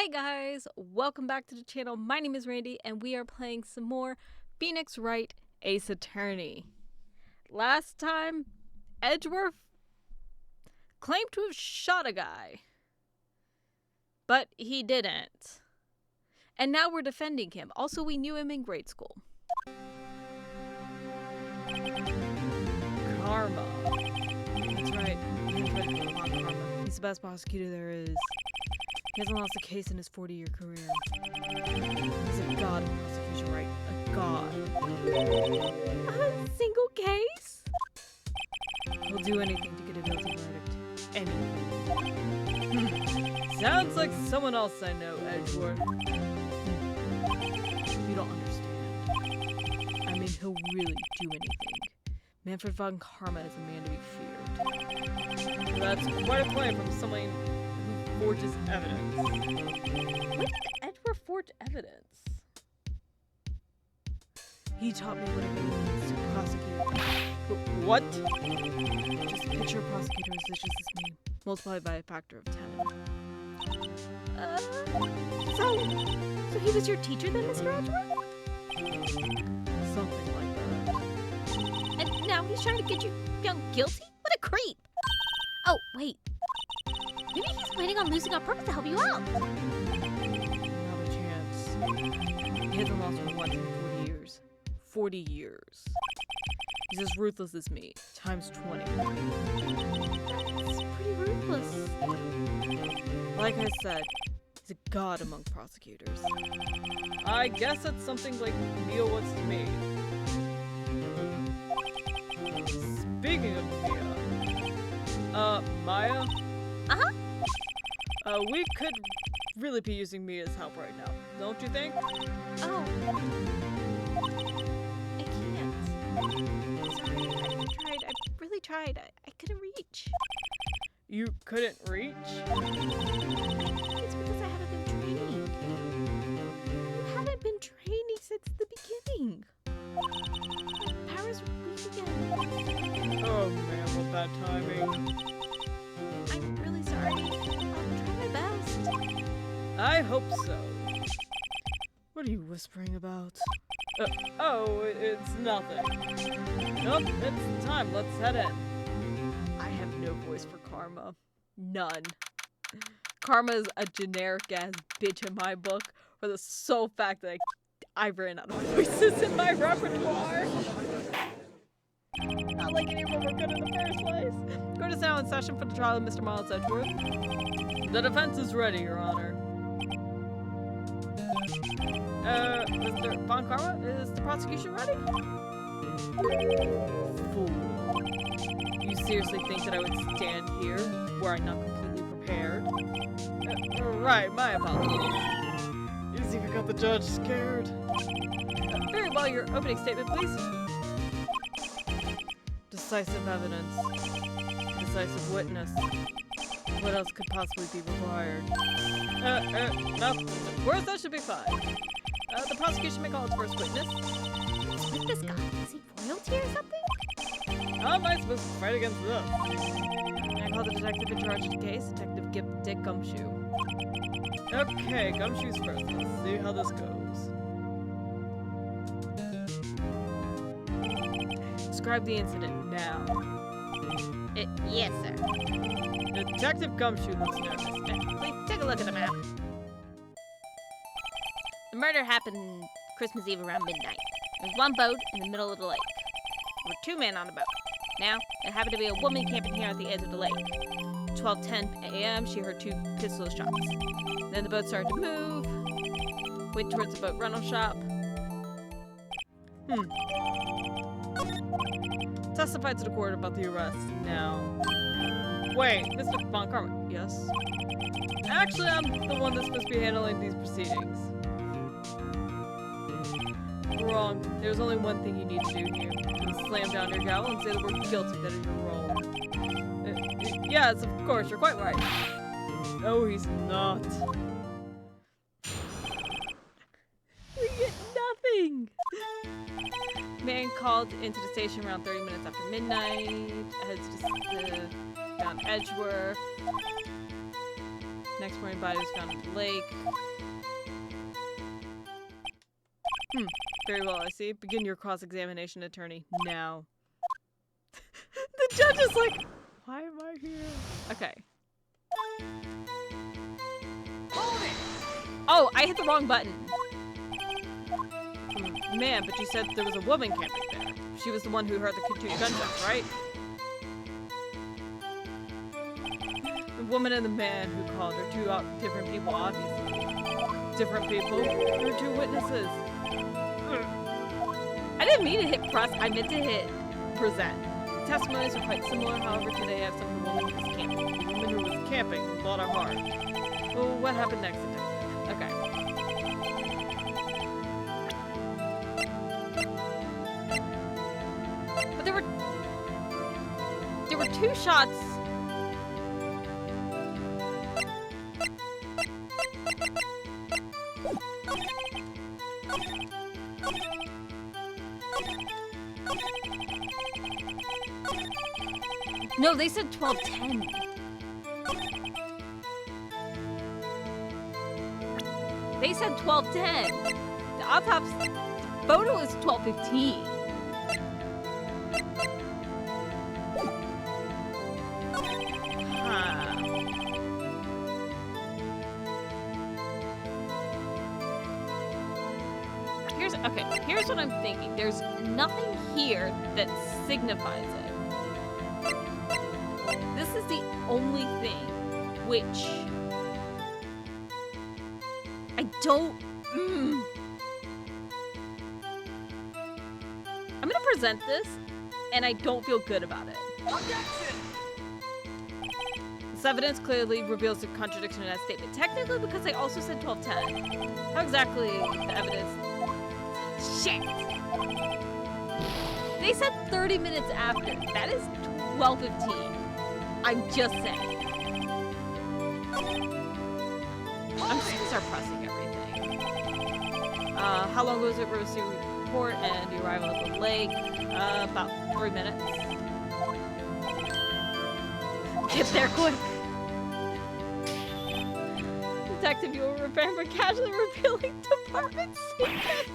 Hey guys, welcome back to the channel. My name is Randy and we are playing some more Phoenix Wright Ace Attorney. Last time, Edgeworth claimed to have shot a guy, but he didn't. And now we're defending him. Also, we knew him in grade school. Karma. That's right. Karma. He's the best prosecutor there is. He hasn't lost a case in his 40-year career. He's a god of prosecution, right? A god. A single case? He'll do anything to get a guilty verdict. Anything. Sounds like someone else I know, Edgeworth. You don't understand. I mean, he'll really do anything. Manfred von Karma is a man to be feared. That's quite a claim from someone who forges evidence. When did Edgeworth forge evidence? He taught me what it means to prosecute. What? Just picture a prosecutor as vicious as me, multiplied by a factor of 10. So he was your teacher then, Mr. Edgeworth? Something like that. And now he's trying to get you found guilty? What a creep! Oh, wait. Maybe he's planning on losing on purpose to help you out. Not a chance. He hasn't lost one once in 40 years. 40 years. He's as ruthless as me, times 20. That's pretty ruthless. Like I said, he's a god among prosecutors. I guess that's something like Mia was to me. Speaking of Mia, Maya? Uh-huh. We could really be using Mia's help right now, don't you think? Oh. I can't. Sorry, I really tried. I couldn't reach. You couldn't reach? I think it's because I haven't been training. You haven't been training since the beginning. My power's weak again. Oh man, what bad timing. I'm really sorry. I'll try my best. I hope so. What are you whispering about? It's nothing. Nope, it's time. Let's head in. I have no voice for Karma. None. Karma is a generic-ass bitch in my book for the sole fact that I ran out of voices in my repertoire. Not like any of them were good in the first place. Court is now in session for the trial of Mr. Miles Edgeworth. The defense is ready, Your Honor. Mr. Von Karma, is the prosecution ready? Fool. You seriously think that I would stand here were I not completely prepared? Right, my apologies. You even got the judge scared. Very well, your opening statement, please. Decisive evidence. Decisive witness. What else could possibly be required? No. Of course, that should be fine. The prosecution may call its first witness. What's with this guy? Is he royalty or something? How am I supposed to fight against this? I call the detective in charge of the case, Detective Dick Gumshoe. Okay, Gumshoe's first. Let's see how this goes. Describe the incident now. Yes, sir. Detective Gumshoe looks nervous. Please take a look at the map. The murder happened Christmas Eve around midnight. There was one boat in the middle of the lake. There were two men on the boat. Now, there happened to be a woman camping here at the edge of the lake. 12:10 a.m., she heard two pistol shots. Then the boat started to move, went towards the boat rental shop. Testify to the court about the arrest now. Wait, Mr. Von Karma. Yes? Actually, I'm the one that's supposed to be handling these proceedings. Wrong. There's only one thing you need to do here. You slam down your gavel and say the word guilty. That is your role. Yes, of course. You're quite right. No, he's not. We get nothing. Man called into the station around 30 minutes after midnight. Heads to down Edgeworth. Next morning, body was found in the lake. Very well, I see. Begin your cross-examination, attorney. Now. The judge is like, why am I here? Okay. Oh, I hit the wrong button. Man, but you said there was a woman camping there. She was the one who heard the two gunshots, right? The woman and the man who called are two different people, obviously. Different people? There are two witnesses. I didn't mean to hit press, I meant to hit present. The testimonies are quite similar, however, today I have some of the woman who was camping. The woman who was camping bought a heart. Well, what happened next, detective? Okay. But there were two shots. No, they said 12:10. They said 12:10. The autopsy photo is 12:15. Here's what I'm thinking. There's nothing here that signifies it. This is the only thing which I don't. I'm gonna present this, and I don't feel good about it. Objection! This evidence clearly reveals the contradiction in that statement. Technically, because they also said 12:10. How exactly the evidence? Shit! They said 30 minutes after. That is 12:15. I'm just saying. I'm just gonna start pressing everything. How long was it for the report and the arrival at the lake? About 3 minutes. Get there quick. Detective, you will remember casually revealing department secrets.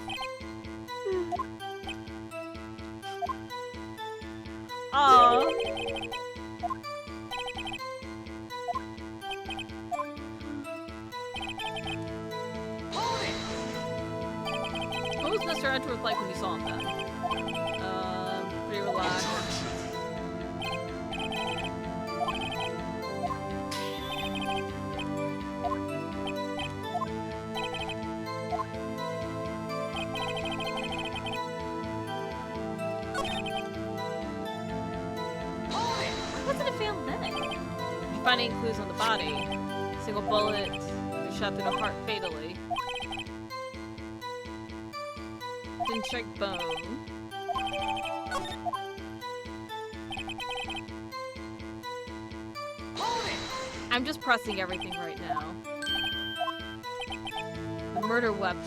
Oh. What was Mr. Edgeworth like when you saw him then? Pretty relaxed. Finding clues on the body. Single bullet shot through the heart fatally. Didn't check bone. I'm just pressing everything right now. The murder weapon.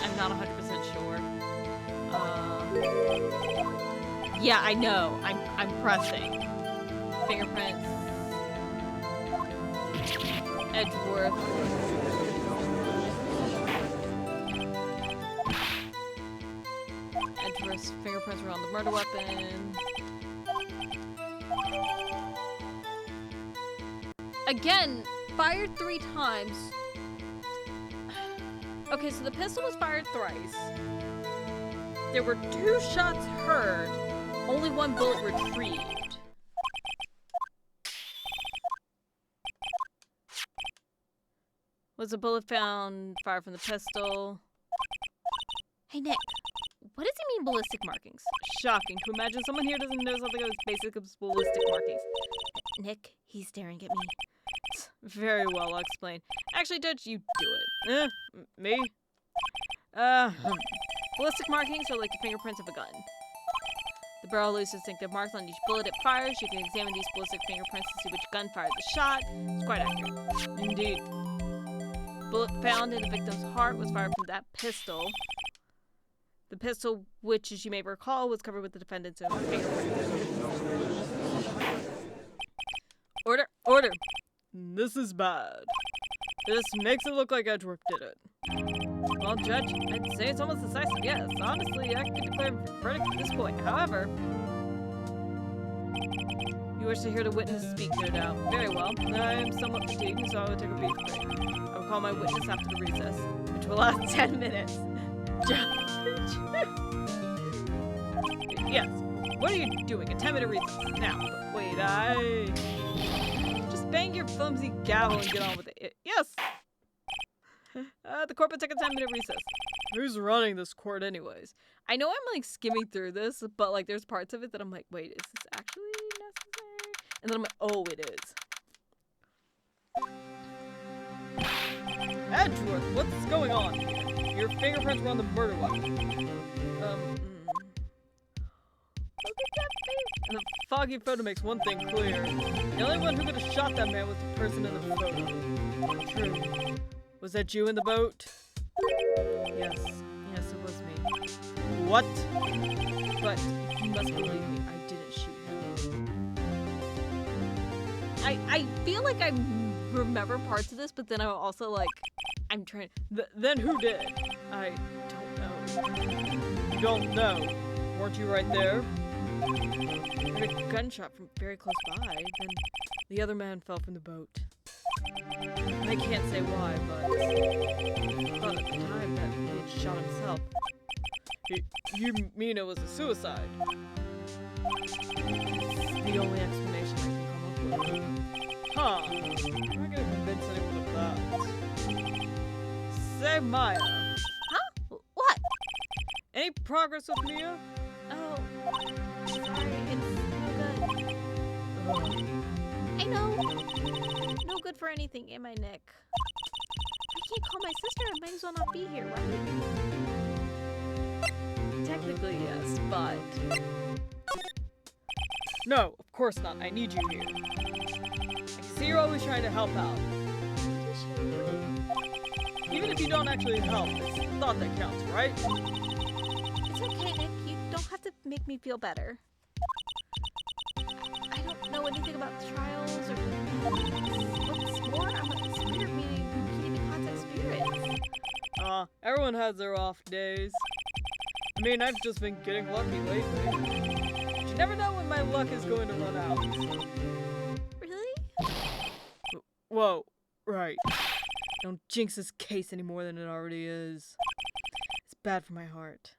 I'm not 100% sure. Yeah, I know. I'm pressing. Fingerprints. Edgeworth. Edgeworth's fingerprints were on the murder weapon. Again, fired 3 times. Okay, so the pistol was fired thrice. There were 2 shots heard, only 1 bullet retrieved. Was a bullet found fired from the pistol? Hey, Nick, what does he mean ballistic markings? Shocking to imagine someone here doesn't know something as basic as ballistic markings. Nick, he's staring at me. Very well, I'll explain. Actually, Dutch, you do it. Me? Ballistic markings are like the fingerprints of a gun. The barrel leaves distinctive marks on each bullet it fires. You can examine these ballistic fingerprints to see which gun fired the shot. It's quite accurate. Indeed. bullet found in the victim's heart was fired from that pistol. The pistol, which, as you may recall, was covered with the defendant's own fingerprints. Order! Order! This is bad. This makes it look like Edgeworth did it. Well, Judge, I'd say it's almost decisive, yes. Honestly, I could declare a verdict at this point. However, you wish to hear the witness speak, no doubt. Very well. I am somewhat fatigued, so I will take a brief break. I will call my witness after the recess, which will last 10 minutes. Judge! Yes. What are you doing? A 10-minute recess. Now, but wait, just bang your flimsy gavel and get on with it. Yes! The court will take a 10-minute recess. Who's running this court anyways? I know I'm like skimming through this, but like there's parts of it that I'm like, wait, is this actually necessary? And then I'm like, oh, it is. Edgeworth, what's going on here? Your fingerprints were on the murder weapon. Look at that face. And the foggy photo makes one thing clear. The only one who could have shot that man was the person in the photo. True. Was that you in the boat? Yes. Yes, it was me. What? But you must believe me, I didn't shoot him. I feel like I remember parts of this, but then I'm also like, I'm trying. Then who did? I don't know. You don't know? Weren't you right there? I heard a gunshot from very close by, then the other man fell from the boat. I can't say why, but I thought at the time that he had shot himself. You mean it was a suicide? It's the only explanation I can come up with. Huh. I'm not gonna convince anyone of that. Say, Maya. Huh? What? Any progress with Mia? Oh, sorry, it's no good. I know. No good for anything in my neck. I can't call my sister. I might as well not be here, right? Technically, yes, but... No, of course not. I need you here. I can see you're always trying to help out. Even if you don't actually help, it's the thought that counts, right? It's okay, Nick. You don't have to make me feel better. I don't know anything about trials or... What's more, I'm a spirit medium who can't even contact spirits. Everyone has their off days. I mean, I've just been getting lucky lately. But you never know when my luck is going to run out. Really? Whoa, right. Don't jinx this case any more than it already is. It's bad for my heart.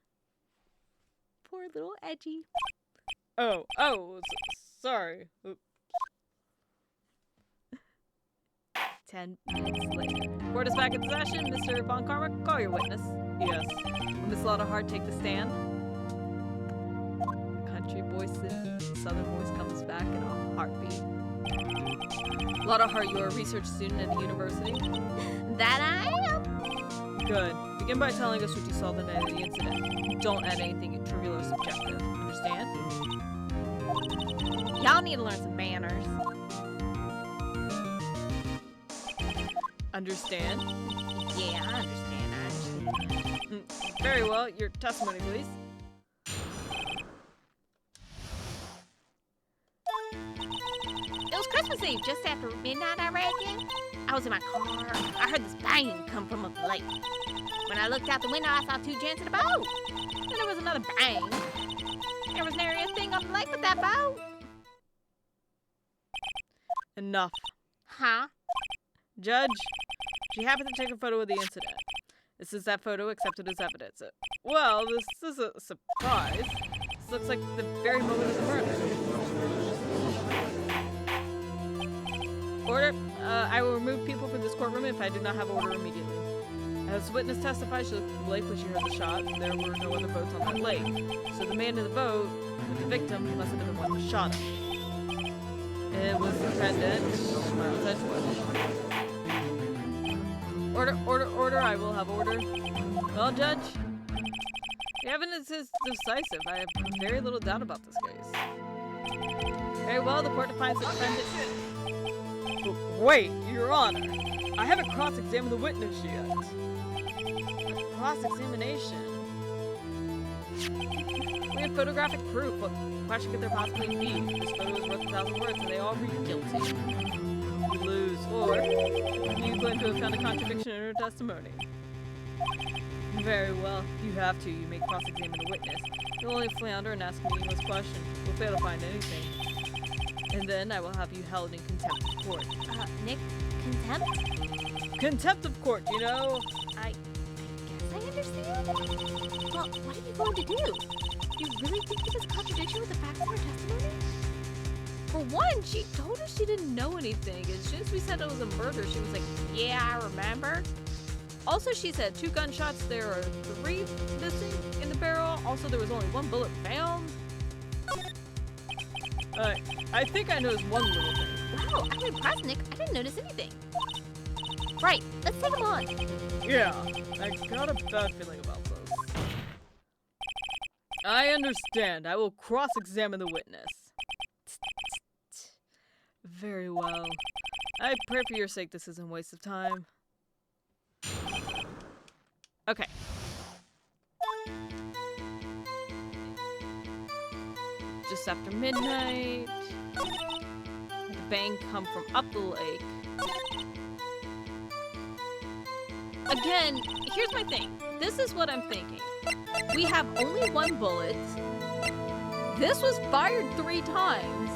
Poor little Edgy. Sorry. Oops. 10 minutes later. Court is back in session. Mr. Von Karma, call your witness. Yes. Will Miss Lottahart take the stand? The country voice, the southern voice comes back in a heartbeat. Lottahart, you are a research student at the university? That I am. Good. Begin by telling us what you saw the night of the incident. Don't add anything trivial or subjective. Understand? Y'all need to learn some manners. Understand? Yeah, I understand. Very well. Your testimony, please. It was Christmas Eve, just after midnight, I reckon. I was in my car. I heard this bang come from up the lake. When I looked out the window, I saw two gents in a boat. Then there was another bang. There was nary a thing up the lake but that boat. Enough. Huh? Judge, she happened to take a photo of the incident. This is that photo accepted as evidence. Well, this is a surprise. This looks like the very moment of the murder. Order. I will remove people from this courtroom if I do not have order immediately. As witness testified, she looked at the lake when she heard the shot. There were no other boats on that lake. So the man in the boat, with the victim, must have been the one who shot him. It was the defendant, Miles Edgeworth. Order, I will have order. Well, Judge, the evidence is decisive. I have very little doubt about this case. Very well, the court defines the defendant. Wait, Your Honor. I haven't cross-examined the witness yet. Cross-examination? We have photographic proof. What question could there possibly be? This photo is worth 1,000 words, and they all read guilty. You lose, or you claim to have found a contradiction in her testimony. Very well. You have to. You may cross-examine the witness. You'll only flounder and ask meaningless questions. You'll fail to find anything. And then I will have you held in contempt of court. Nick, contempt? Contempt of court, you know? I guess I understand. Well, what are you going to do? You really think there's a contradiction with the facts of her testimony? For one, she told us she didn't know anything. As soon as we said it was a murder, she was like, yeah, I remember. Also, she said 2 gunshots, there are 3 missing in the barrel. Also, there was only 1 bullet found. I think I noticed one little thing. Wow, I'm impressed, Nick. I didn't notice anything. Right, let's take him on. Yeah, I got a bad feeling about this. I understand. I will cross-examine the witness. Very well. I pray for your sake this isn't a waste of time. Okay. Just after midnight. The bang come from up the lake. Again, here's my thing. This is what I'm thinking. We have only 1 bullet. This was fired 3 times.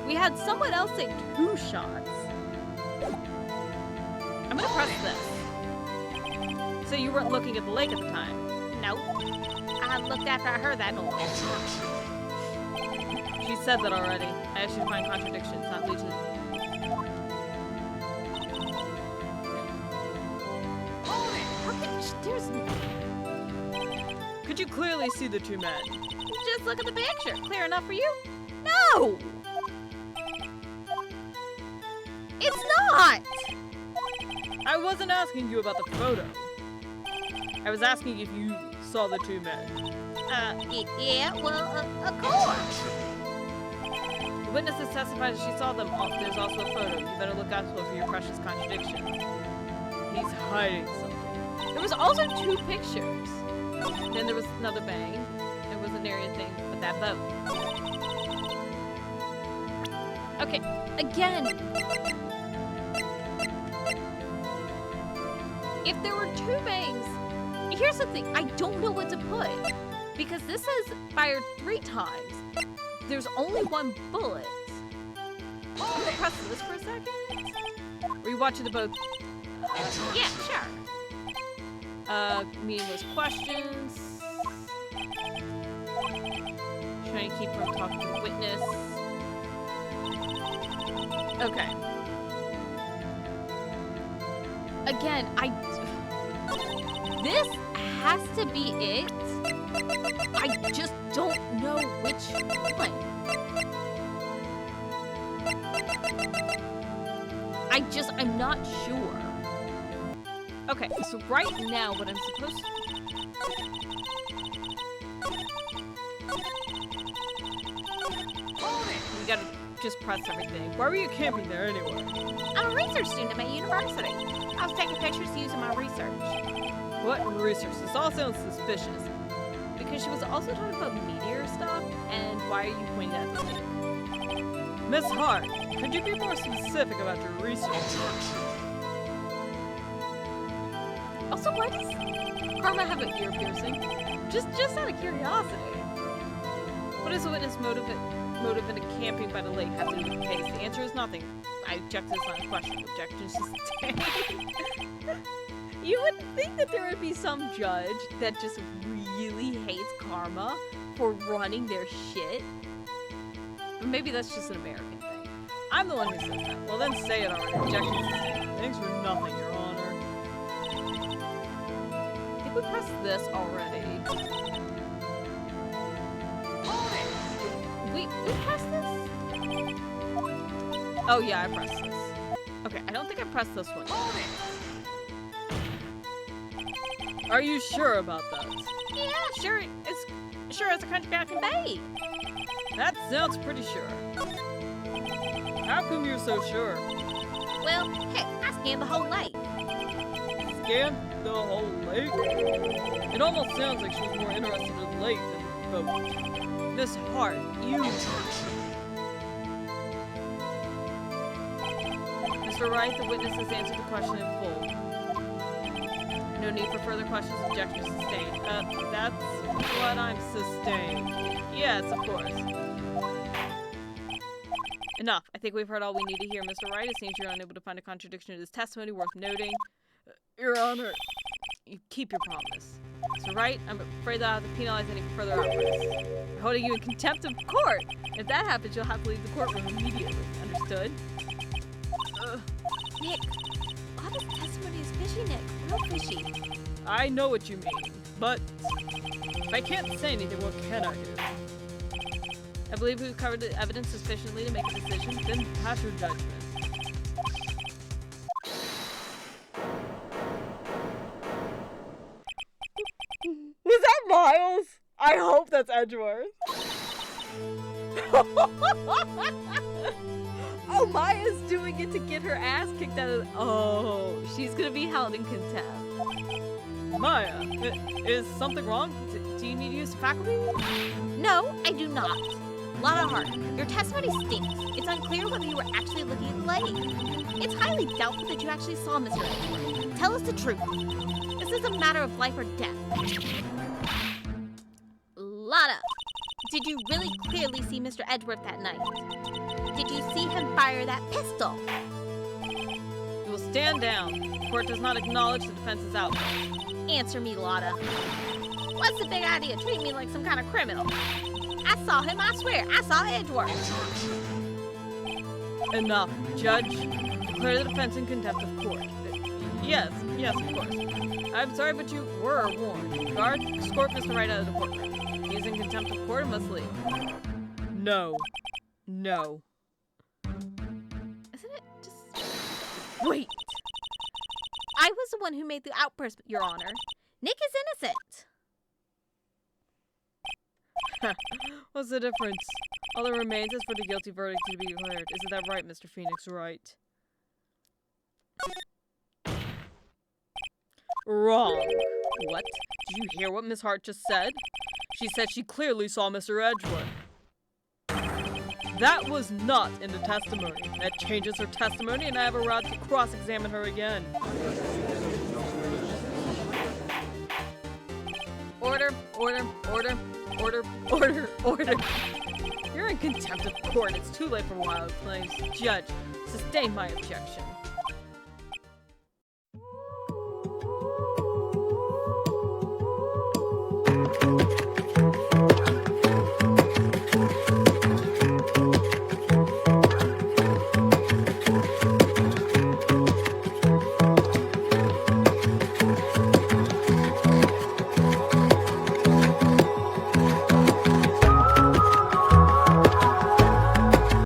We had someone else take 2 shots. I'm gonna press this. So you weren't looking at the lake at the time? Nope. I looked after I heard that noise. She said that already. I asked you to find contradictions, not lead to... There's... Could you clearly see the 2 men? Just look at the picture. Clear enough for you? No! It's not! I wasn't asking you about the photo. I was asking if you saw the 2 men. Yeah, well, of course. The witnesses testified that she saw them. There's also a photo. You better look out for your precious contradiction. He's hiding something. There was also 2 pictures. Then there was another bang. There was an area thing with that boat. Okay, again. If there were 2 bangs, here's the thing. I don't know what to put. Because this says fired 3 times. There's only 1 bullet. I'm gonna press this for a second. Were you watching the boat? Yeah, sure. Meaningless questions. Trying to keep from talking to the witness. Okay. Again, this has to be it. I just don't know which one. I'm not sure. Okay, so right now what I'm supposed to... We gotta just press everything. Why were you camping there anyway? I'm a research student at my university. I was taking pictures using my research. What research? This all sounds suspicious. Because she was also talking about meteor stuff, and why are you pointing at the lake? Miss Hart, could you be more specific about your research? Also, why does Karma have an ear piercing? Just out of curiosity. What is the witness motive in a camping by the lake have to do with the case? The answer is nothing. I object to this line of question. Objections to stay. You would think that there would be some judge that just really hates Karma for running their shit. But maybe that's just an American thing. I'm the one who says that. Well, then say it already. Objections to stay. Thanks for nothing, Your Honor. I think we pressed this already. We pressed this? Oh yeah, I pressed this. Okay, I don't think I pressed this one. Are you sure about that? Yeah, sure. It's sure as a country back in Bay. That sounds pretty sure. How come you're so sure? Well, heck, I scanned the whole lake. Scanned the whole lake? It almost sounds like she was more interested in the lake than the boat. Miss Hart, you... Mr. Wright, the witness has answered the question in full. No need for further questions. Objection sustained. That's what I'm sustained. Yes, of course. Enough. I think we've heard all we need to hear. Mr. Wright, it seems you're unable to find a contradiction in his testimony worth noting. Your Honor, you keep your promise. Mr. Wright, I'm afraid that I'll have to penalize any further outbursts. I'm holding you in contempt of court. If that happens, you'll have to leave the courtroom immediately. Understood? Nick, Lava's testimony is fishy, Nick. Real fishy. I know what you mean, but if I can't say anything, what can I do? I believe we've covered the evidence sufficiently to make a decision, then pass your judgment. Was that Miles? I hope that's Edgeworth. Oh, Maya's doing it to get her ass kicked out of... Oh, she's gonna be held in contempt. Maya, is something wrong? Do you need to use the faculty? No, I do not. Lana Hart, your testimony stinks. It's unclear whether you were actually looking at the lake. It's highly doubtful that you actually saw Mr. Edgeworth. Tell us the truth. This is a matter of life or death. Lana, did you really clearly see Mr. Edgeworth that night? Did you see him fire that pistol? You will stand down. The court does not acknowledge the defense's outcome. Answer me, Lotta. What's the big idea? Treat me like some kind of criminal. I saw him, I swear. I saw Edgeworth. Enough. Judge, declare the defense in contempt of court. Yes, of course. I'm sorry, but you were warned. Guard, escort Mr. Wright out of the courtroom. He is in contempt of court and must leave. No. No. Isn't it just... Wait! I was the one who made the outburst, Your Honor. Nick is innocent. What's the difference? All that remains is for the guilty verdict to be declared. Isn't that right, Mr. Phoenix Wright? Wrong. What? Did you hear what Miss Hart just said? She said she clearly saw Mr. Edgeworth. That was not in the testimony. That changes her testimony, and I have a right to cross-examine her again. Order, order, order, order, order, order. You're in contempt of court. It's too late for wild claims. Judge, sustain my objection.